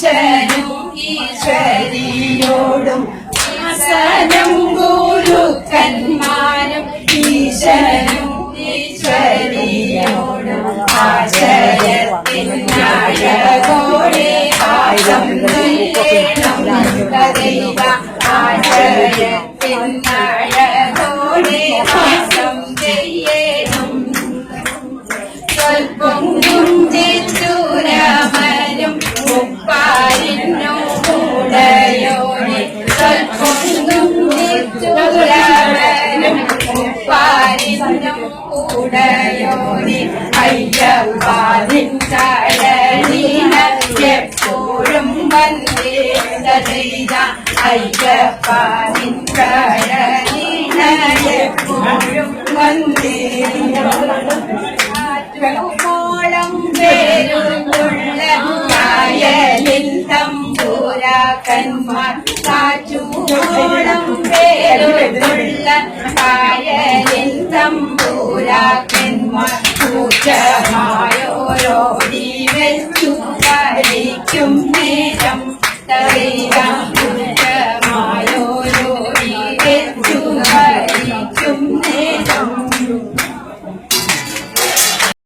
ഈശനും ഈശ്വരിയോടും ഈശനും ഗുരുക്കന്മാരും ഈശനും ഈശ്വരിയോടും ആശയത്തിനാഴകോടെ പാദം തുല്യണം കഥയില ആശയത്തിനാഴകോടെ പാദം ചെയ്യണം സ്വൽപ്പം ചിറ്റൂരമരും മുപ്പാരിനും കൂടയോടെ സ്വൽപ്പം ചിറ്റൂരമരും മുപ്പാരിനും കൂടയോടെ അയ്യപ്പാതിൻ ചടലിന എപ്പോഴും വന്ദേത ചെയ്ത അയ്യപ്പാതിൻ ചടലിന എപ്പോഴും വന്ദേത ോളം പേരുള്ള കായലിൽ തമ്പൂരാക്കന്മാർ കാറ്റൂളം പേരുള്ള കായലിൽ തമ്പൂരാക്കന്മാർ കൂറ്റമായോരോടി വെച്ചു കളിക്കും നേരം തറിയാം